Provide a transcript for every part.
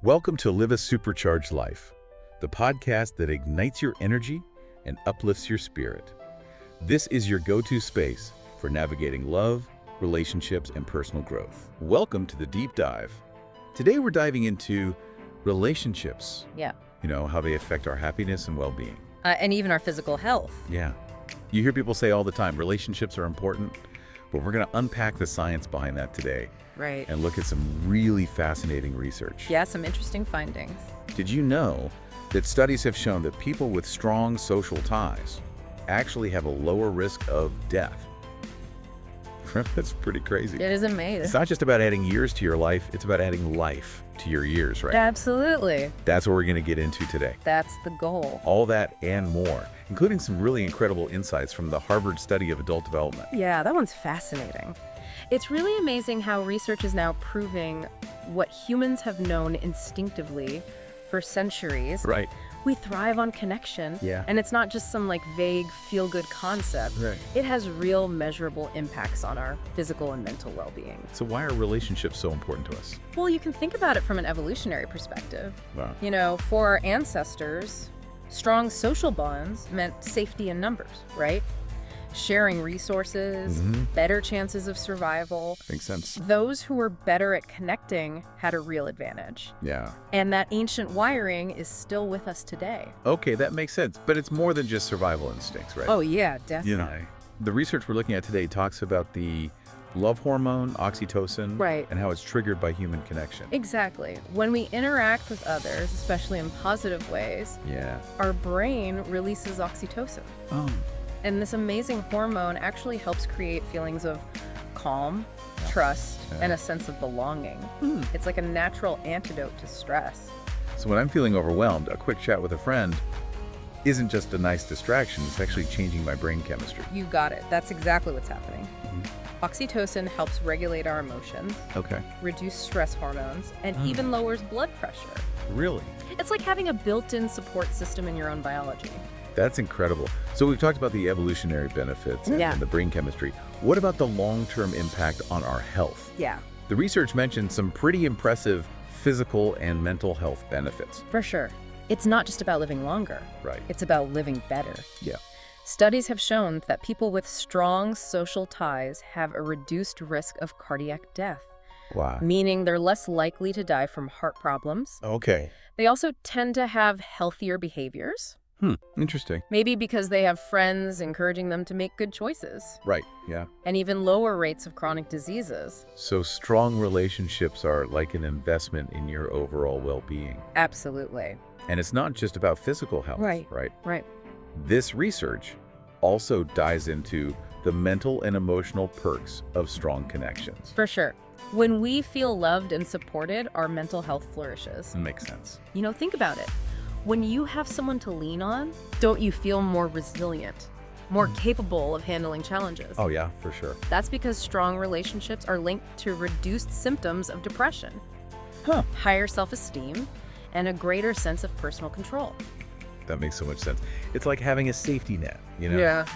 Welcome to Live a Supercharged Life, the podcast that ignites your energy and uplifts your spirit. This is your go-to space for navigating love, relationships, and personal growth. Welcome to the deep dive. Today we're diving into relationships. Yeah. How they affect our happiness and well-being. And even our physical health. Yeah. You hear people say all the time, relationships are important, but we're going to unpack the science behind that today. Right. And look at some really fascinating research. Yeah, some interesting findings. Did you know that studies have shown that people with strong social ties actually have a lower risk of death? That's pretty crazy. It is amazing. It's not just about adding years to your life, it's about adding life to your years, right? Absolutely. That's what we're going to get into today. That's the goal. All that and more, including some really incredible insights from the Harvard study of adult development. Yeah, that one's fascinating. It's really amazing how research is now proving what humans have known instinctively for centuries. Right. We thrive on connection. Yeah. And it's not just some vague feel-good concept. Right. It has real measurable impacts on our physical and mental well-being. So why are relationships so important to us? Well, you can think about it from an evolutionary perspective. Wow. For our ancestors, strong social bonds meant safety in numbers, right? Sharing resources, better chances of survival. Makes sense. Those who were better at connecting had a real advantage. Yeah. And that ancient wiring is still with us today. Okay, that makes sense. But it's more than just survival instincts, right? Oh, yeah, definitely. The research we're looking at today talks about the love hormone, oxytocin, Right. and how it's triggered by human connection. Exactly. When we interact with others, especially in positive ways, Yeah. our brain releases oxytocin. Oh. And this amazing hormone actually helps create feelings of calm, trust, and a sense of belonging. It's like a natural antidote to stress. So when I'm feeling overwhelmed, a quick chat with a friend isn't just a nice distraction, it's actually changing my brain chemistry. You got it. That's exactly what's happening. Oxytocin helps regulate our emotions, Okay. reduce stress hormones, and even lowers blood pressure. Really? It's like having a built-in support system in your own biology. That's incredible. So we've talked about the evolutionary benefits and the brain chemistry. What about the long-term impact on our health? Yeah, The research mentioned some pretty impressive physical and mental health benefits. for sure. It's not just about living longer. Right. It's about living better. Yeah. Studies have shown that people with strong social ties have a reduced risk of cardiac death, Wow. meaning they're less likely to die from heart problems. Okay. They also tend to have healthier behaviors, Interesting. maybe because they have friends encouraging them to make good choices, Right. Yeah. and even lower rates of chronic diseases. So strong relationships are like an investment in your overall well-being. Absolutely. And it's not just about physical health, Right. right? This research also dives into the mental and emotional perks of strong connections. For sure. When we feel loved and supported, our mental health flourishes. Makes sense. Think about it. When you have someone to lean on, don't you feel more resilient, more capable of handling challenges? Oh yeah, for sure. That's because strong relationships are linked to reduced symptoms of depression, higher self-esteem, and a greater sense of personal control. That makes so much sense. It's like having a safety net, Yeah.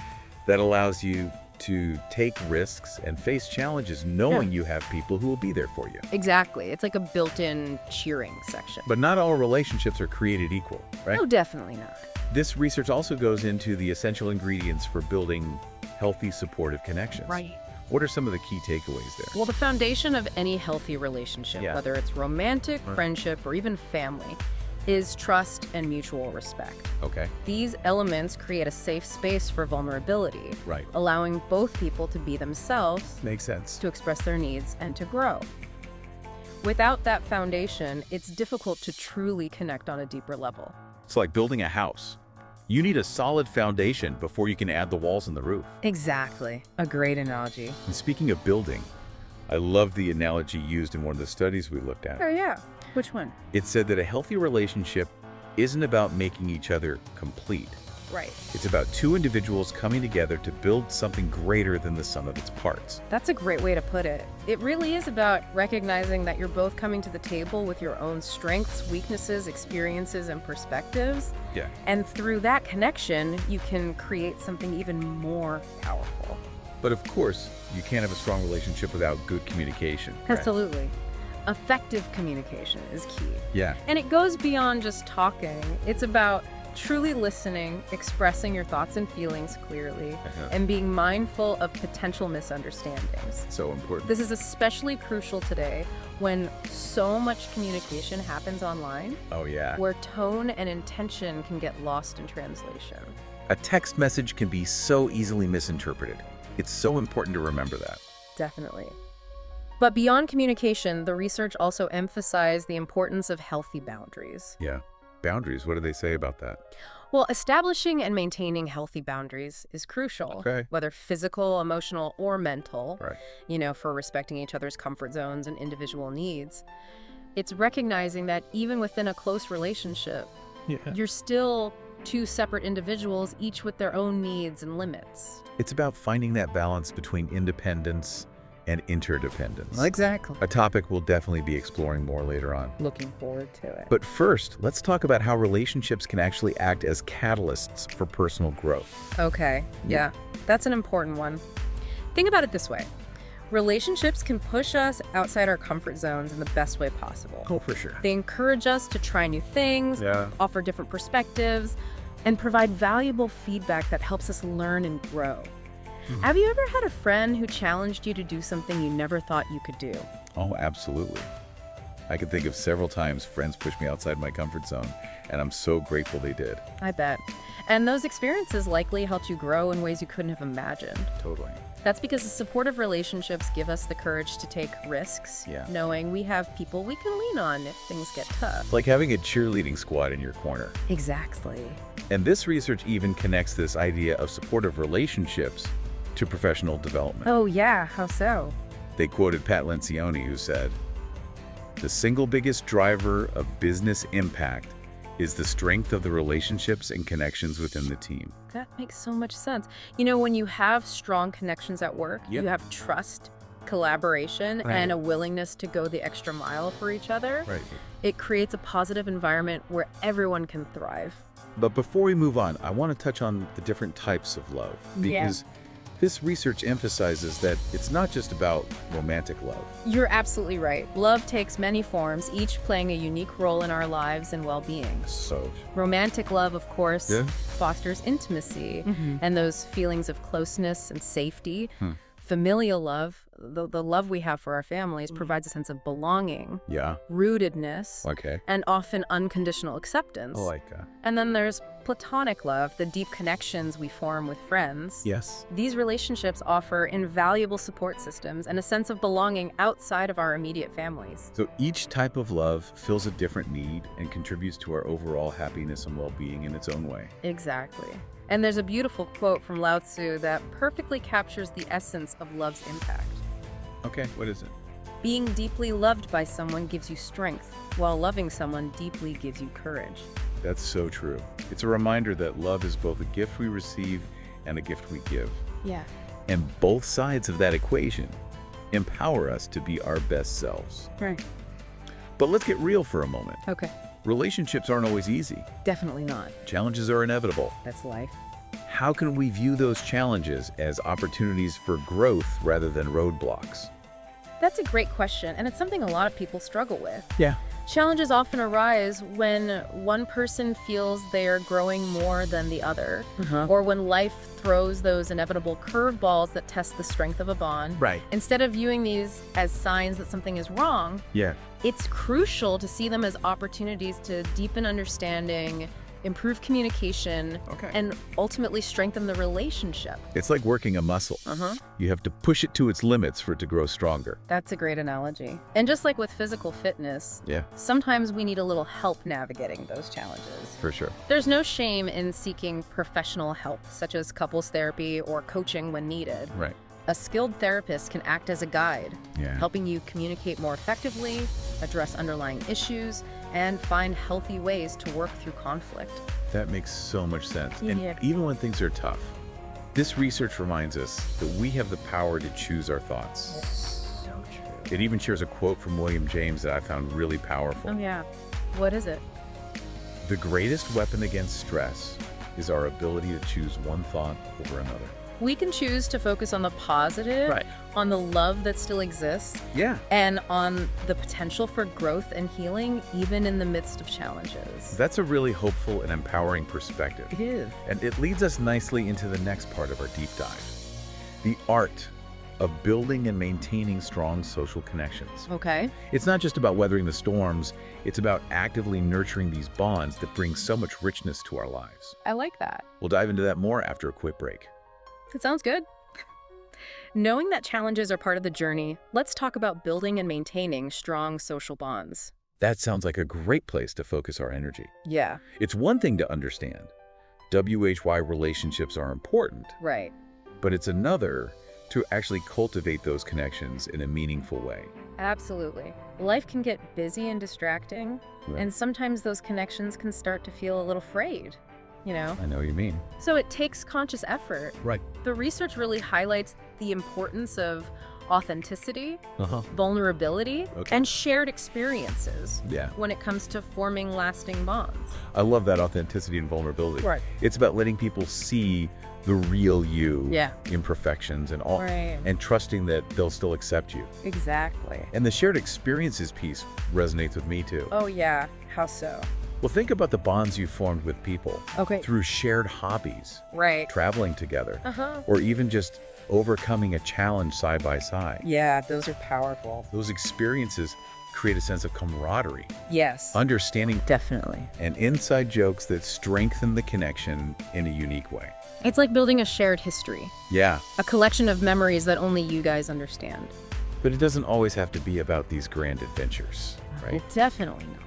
that allows you to take risks and face challenges knowing you have people who will be there for you. Exactly. It's like a built-in cheering section. But not all relationships are created equal, right? No, definitely not. This research also goes into the essential ingredients for building healthy, supportive connections. Right. What are some of the key takeaways there? Well, the foundation of any healthy relationship, whether it's romantic, friendship, or even family, is trust and mutual respect. Okay. These elements create a safe space for vulnerability, Right. allowing both people to be themselves, Makes sense. to express their needs, and to grow. Without that foundation, it's difficult to truly connect on a deeper level. It's like building a house. You need a solid foundation before you can add the walls and the roof. Exactly. A great analogy. And speaking of building, I love the analogy used in one of the studies we looked at. Oh, yeah. Which one? It said that a healthy relationship isn't about making each other complete. Right. It's about two individuals coming together to build something greater than the sum of its parts. That's a great way to put it. It really is about recognizing that you're both coming to the table with your own strengths, weaknesses, experiences, and perspectives. Yeah. And through that connection, you can create something even more powerful. But of course, you can't have a strong relationship without good communication. right? Absolutely. Effective communication is key. Yeah. And it goes beyond just talking. It's about truly listening, expressing your thoughts and feelings clearly, and being mindful of potential misunderstandings. So important. This is especially crucial today when so much communication happens online, Oh, yeah. where tone and intention can get lost in translation. A text message can be so easily misinterpreted. It's so important to remember that. Definitely. But beyond communication, the research also emphasized the importance of healthy boundaries. Yeah. Boundaries, what do they say about that? Well, establishing and maintaining healthy boundaries is crucial, Okay. whether physical, emotional, or mental, Right. for respecting each other's comfort zones and individual needs. It's recognizing that even within a close relationship, Yeah. you're still two separate individuals, each with their own needs and limits. It's about finding that balance between independence and interdependence. Exactly. A topic we'll definitely be exploring more later on. Looking forward to it. But first, let's talk about how relationships can actually act as catalysts for personal growth. Okay, yeah, that's an important one. Think about it this way. Relationships can push us outside our comfort zones in the best way possible. Oh, for sure. They encourage us to try new things, Yeah. offer different perspectives, and provide valuable feedback that helps us learn and grow. Have you ever had a friend who challenged you to do something you never thought you could do? Oh, absolutely. I can think of several times friends pushed me outside my comfort zone, and I'm so grateful they did. I bet. And those experiences likely helped you grow in ways you couldn't have imagined. Totally. That's because the supportive relationships give us the courage to take risks, Yeah. knowing we have people we can lean on if things get tough. It's like having a cheerleading squad in your corner. Exactly. And this research even connects this idea of supportive relationships to professional development. Oh yeah, how so? They quoted Pat Lencioni, who said, "The single biggest driver of business impact is the strength of the relationships and connections within the team." That makes so much sense. When you have strong connections at work, Yep. you have trust, collaboration, Right. and a willingness to go the extra mile for each other. Right. It creates a positive environment where everyone can thrive. But before we move on, I want to touch on the different types of love, because this research emphasizes that it's not just about romantic love. You're absolutely right. Love takes many forms, each playing a unique role in our lives and well-being. So, Romantic love, of course, Yeah. fosters intimacy and those feelings of closeness and safety. Hmm. Familial love, the love we have for our families, provides a sense of belonging, yeah, rootedness, okay. and often unconditional acceptance. I like that. And then there's platonic love, the deep connections we form with friends. Yes. These relationships offer invaluable support systems and a sense of belonging outside of our immediate families. So each type of love fills a different need and contributes to our overall happiness and well-being in its own way. Exactly. And there's a beautiful quote from Lao Tzu that perfectly captures the essence of love's impact. Okay, what is it? Being deeply loved by someone gives you strength, while loving someone deeply gives you courage. That's so true. It's a reminder that love is both a gift we receive and a gift we give. Yeah. And both sides of that equation empower us to be our best selves. Right. But let's get real for a moment. Okay. Relationships aren't always easy. Definitely not. Challenges are inevitable. That's life. How can we view those challenges as opportunities for growth rather than roadblocks? That's a great question, and it's something a lot of people struggle with. Yeah. Challenges often arise when one person feels they are growing more than the other, or when life throws those inevitable curveballs that test the strength of a bond. Right. Instead of viewing these as signs that something is wrong, Yeah. it's crucial to see them as opportunities to deepen understanding, improve communication, Okay. and ultimately strengthen the relationship. It's like working a muscle. You have to push it to its limits for it to grow stronger. That's a great analogy. And just like with physical fitness, Yeah, sometimes we need a little help navigating those challenges. for sure. There's no shame in seeking professional help, such as couples therapy or coaching when needed. Right. A skilled therapist can act as a guide, Yeah. helping you communicate more effectively, address underlying issues, and find healthy ways to work through conflict. That makes so much sense. And Yeah. even when things are tough, this research reminds us that we have the power to choose our thoughts. So true. It even shares a quote from William James that I found really powerful. Oh, yeah. What is it? The greatest weapon against stress is our ability to choose one thought over another. We can choose to focus on the positive, Right. on the love that still exists, Yeah. and on the potential for growth and healing, even in the midst of challenges. That's a really hopeful and empowering perspective. It is. And it leads us nicely into the next part of our deep dive. The art of building and maintaining strong social connections. Okay. It's not just about weathering the storms, it's about actively nurturing these bonds that bring so much richness to our lives. I like that. We'll dive into that more after a quick break. It sounds good. Knowing that challenges are part of the journey, let's talk about building and maintaining strong social bonds. That sounds like a great place to focus our energy. Yeah. It's one thing to understand WHY relationships are important, Right. but it's another to actually cultivate those connections in a meaningful way. Absolutely. Life can get busy and distracting, Right. and sometimes those connections can start to feel a little frayed, I know what you mean. So it takes conscious effort. Right. The research really highlights the importance of authenticity, Uh-huh. vulnerability, Okay. and shared experiences Yeah. when it comes to forming lasting bonds. I love that authenticity and vulnerability. Right. It's about letting people see the real you, Yeah. imperfections and all, Right. and trusting that they'll still accept you. Exactly. And the shared experiences piece resonates with me too. Oh, yeah. How so? Well, think about the bonds you formed with people Okay. through shared hobbies, Right. traveling together, Uh-huh. or even just overcoming a challenge side by side. Yeah, those are powerful. Those experiences create a sense of camaraderie, Yes. understanding, Definitely. and inside jokes that strengthen the connection in a unique way. It's like building a shared history, Yeah, a collection of memories that only you guys understand. but it doesn't always have to be about these grand adventures, right? Definitely not.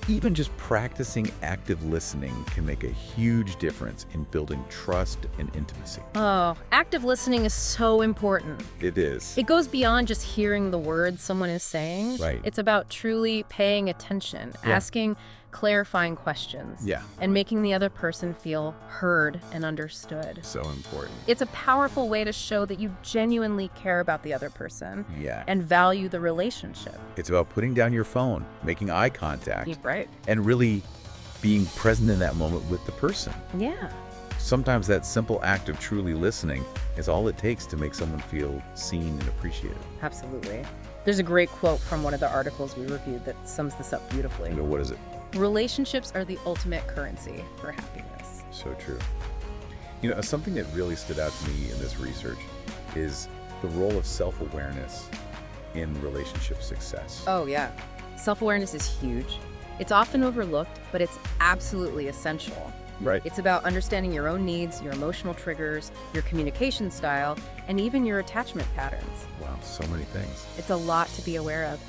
Even just practicing active listening can make a huge difference in building trust and intimacy. Oh, active listening is so important. It is. It goes beyond just hearing the words someone is saying. Right. It's about truly paying attention, Yeah. asking clarifying questions, Yeah, and making the other person feel heard and understood. so important. It's a powerful way to show that you genuinely care about the other person Yeah. and value the relationship. It's about putting down your phone, making eye contact, Right. and really being present in that moment with the person. Yeah. Sometimes that simple act of truly listening is all it takes to make someone feel seen and appreciated. Absolutely. There's a great quote from one of the articles we reviewed that sums this up beautifully. What is it? Relationships are the ultimate currency for happiness. So true. Something that really stood out to me in this research is the role of self-awareness in relationship success. Oh, yeah. Self-awareness is huge. It's often overlooked, but it's absolutely essential. Right. It's about understanding your own needs, your emotional triggers, your communication style, and even your attachment patterns. Wow, so many things. It's a lot to be aware of.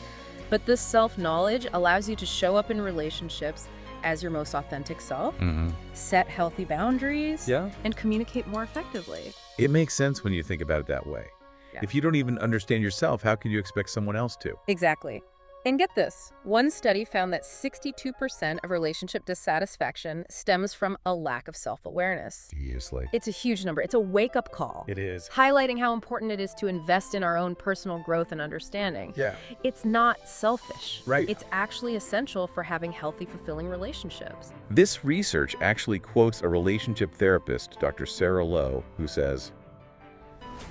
But this self-knowledge allows you to show up in relationships as your most authentic self, Mm-hmm. set healthy boundaries, Yeah. and communicate more effectively. It makes sense when you think about it that way. Yeah. If you don't even understand yourself, how can you expect someone else to? Exactly. And get this, one study found that 62% of relationship dissatisfaction stems from a lack of self-awareness. Seriously. It's a huge number. It's a wake-up call. It is. Highlighting how important it is to invest in our own personal growth and understanding. Yeah. It's not selfish. Right. It's actually essential for having healthy, fulfilling relationships. This research actually quotes a relationship therapist, Dr. Sarah Lowe, who says,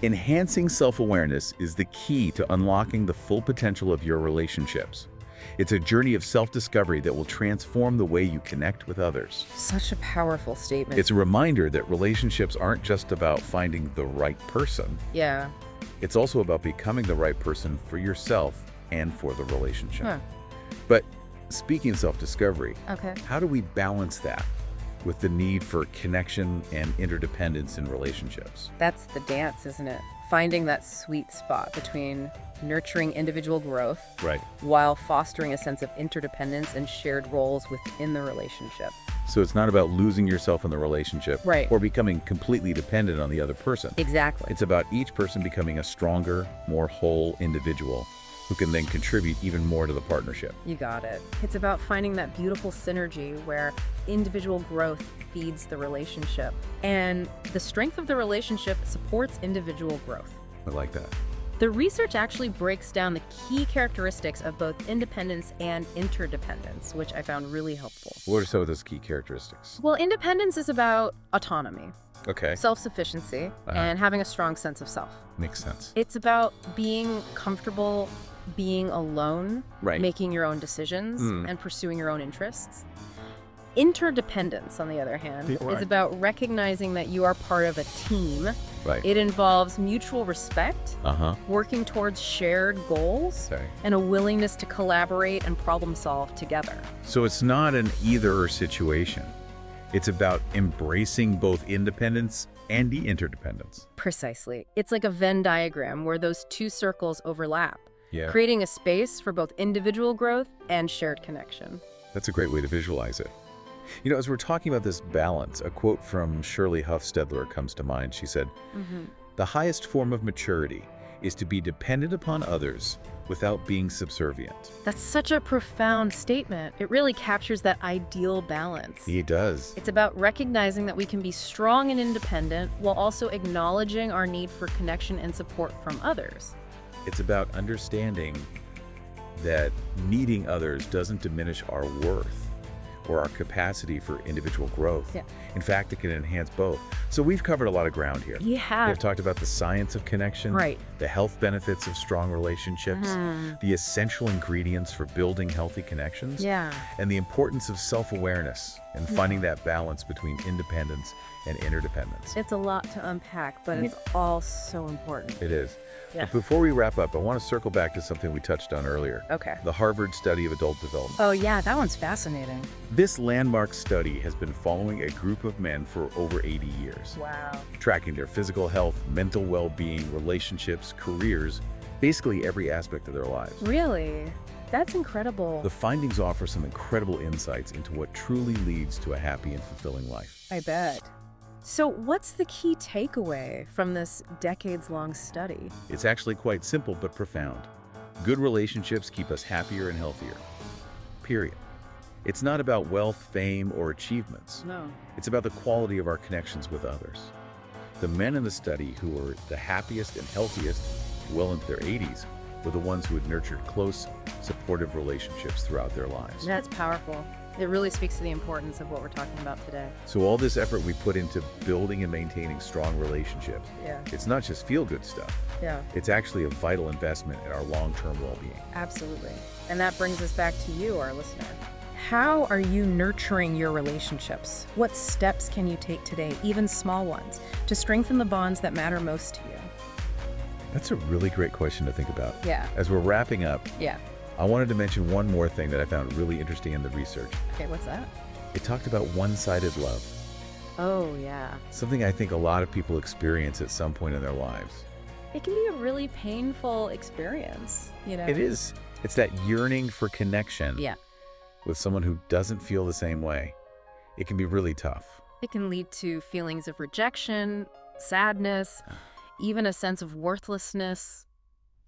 "Enhancing self-awareness is the key to unlocking the full potential of your relationships. It's a journey of self-discovery that will transform the way you connect with others." Such a powerful statement. It's a reminder that relationships aren't just about finding the right person. Yeah. It's also about becoming the right person for yourself and for the relationship. Huh. But speaking of self-discovery, Okay. how do we balance that with the need for connection and interdependence in relationships? That's the dance, isn't it? Finding that sweet spot between nurturing individual growth Right. while fostering a sense of interdependence and shared roles within the relationship. So it's not about losing yourself in the relationship Right. or becoming completely dependent on the other person. Exactly. It's about each person becoming a stronger, more whole individual who can then contribute even more to the partnership. You got it. It's about finding that beautiful synergy where individual growth feeds the relationship and the strength of the relationship supports individual growth. I like that. The research actually breaks down the key characteristics of both independence and interdependence, which I found really helpful. What are some of those key characteristics? Well, independence is about autonomy, Okay. self-sufficiency, and having a strong sense of self. Makes sense. It's about being comfortable being alone, Right. making your own decisions, and pursuing your own interests. Interdependence, on the other hand, Yeah, right. is about recognizing that you are part of a team. Right. It involves mutual respect, Uh-huh. working towards shared goals, Sorry. and a willingness to collaborate and problem solve together. So it's not an either-or situation. It's about embracing both independence and the interdependence. Precisely. It's like a Venn diagram where those two circles overlap, Yeah. creating a space for both individual growth and shared connection. That's a great way to visualize it. You know, as we're talking about this balance, a quote from Shirley Huffstedler comes to mind. She said, "The highest form of maturity is to be dependent upon others without being subservient." That's such a profound statement. It really captures that ideal balance. He does. It's about recognizing that we can be strong and independent while also acknowledging our need for connection and support from others. It's about understanding that needing others doesn't diminish our worth or our capacity for individual growth. Yeah. In fact, it can enhance both. So we've covered a lot of ground here. Yeah. We've talked about the science of connection, Right. the health benefits of strong relationships, the essential ingredients for building healthy connections, Yeah. and the importance of self-awareness and finding that balance between independence and interdependence. It's a lot to unpack, but it's all so important. It is. Yeah. But before we wrap up, I want to circle back to something we touched on earlier. Okay. The Harvard study of adult development. Oh, yeah, that one's fascinating. This landmark study has been following a group of men for over 80 years, Wow. tracking their physical health, mental well-being, relationships, careers, basically every aspect of their lives. Really? That's incredible. The findings offer some incredible insights into what truly leads to a happy and fulfilling life. I bet. So what's the key takeaway from this decades-long study? It's actually quite simple but profound. Good relationships keep us happier and healthier. Period. It's not about wealth, fame, or achievements. No. It's about the quality of our connections with others. The men in the study who were the happiest and healthiest well into their 80s were the ones who had nurtured close, supportive relationships throughout their lives. That's powerful. It really speaks to the importance of what we're talking about today. So all this effort we put into building and maintaining strong relationships, Yeah. it's not just feel-good stuff. Yeah, It's actually a vital investment in our long-term well-being. absolutely. And that brings us back to you, our listener. How are you nurturing your relationships? What steps can you take today, even small ones, to strengthen the bonds that matter most to you? That's a really great question to think about. Yeah. As we're wrapping up, Yeah. I wanted to mention one more thing that I found really interesting in the research. Okay, what's that? It talked about one-sided love, Oh, yeah. something I think a lot of people experience at some point in their lives. It can be a really painful experience, you know? It is. It's that yearning for connection Yeah. with someone who doesn't feel the same way. It can be really tough. It can lead to feelings of rejection, sadness, even a sense of worthlessness.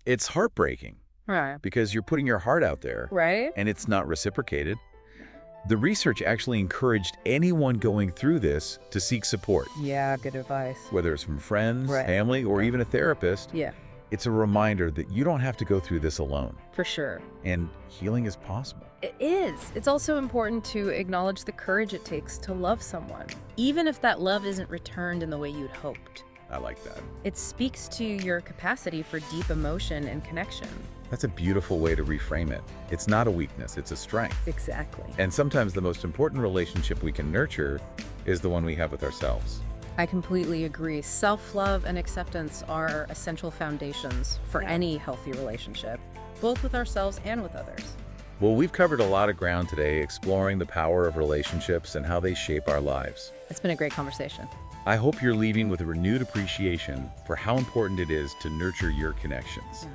It's heartbreaking Right. because you're putting your heart out there Right? and it's not reciprocated. The research actually encouraged anyone going through this to seek support, Yeah, good advice. whether it's from friends, Right. family, or even a therapist. Yeah, It's a reminder that you don't have to go through this alone, for sure. and healing is possible. It is. It's also important to acknowledge the courage it takes to love someone, even if that love isn't returned in the way you'd hoped. I like that. It speaks to your capacity for deep emotion and connection. That's a beautiful way to reframe it. It's not a weakness, it's a strength. Exactly. And sometimes the most important relationship we can nurture is the one we have with ourselves. I completely agree. Self-love and acceptance are essential foundations for any healthy relationship, both with ourselves and with others. Well, we've covered a lot of ground today exploring the power of relationships and how they shape our lives. It's been a great conversation. I hope you're leaving with a renewed appreciation for how important it is to nurture your connections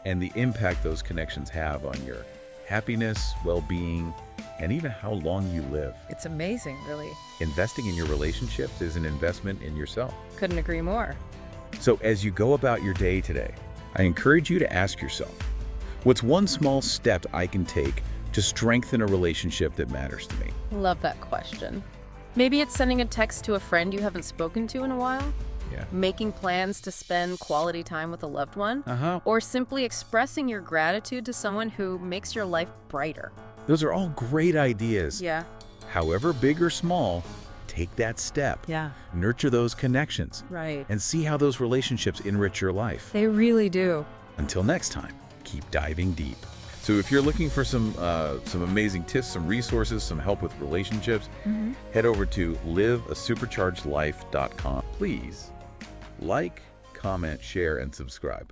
and the impact those connections have on your happiness, well-being, and even how long you live. It's amazing, really. Investing in your relationships is an investment in yourself. Couldn't agree more. So as you go about your day today, I encourage you to ask yourself, what's one small step I can take to strengthen a relationship that matters to me? Love that question. Maybe it's sending a text to a friend you haven't spoken to in a while, Yeah. making plans to spend quality time with a loved one, Uh-huh. or simply expressing your gratitude to someone who makes your life brighter. Those are all great ideas. Yeah. However big or small, take that step. Yeah. Nurture those connections. Right. And see how those relationships enrich your life. They really do. Until next time, keep diving deep. So if you're looking for some amazing tips, some resources, some help with relationships, head over to liveasuperchargedlife.com. Please like, comment, share, and subscribe.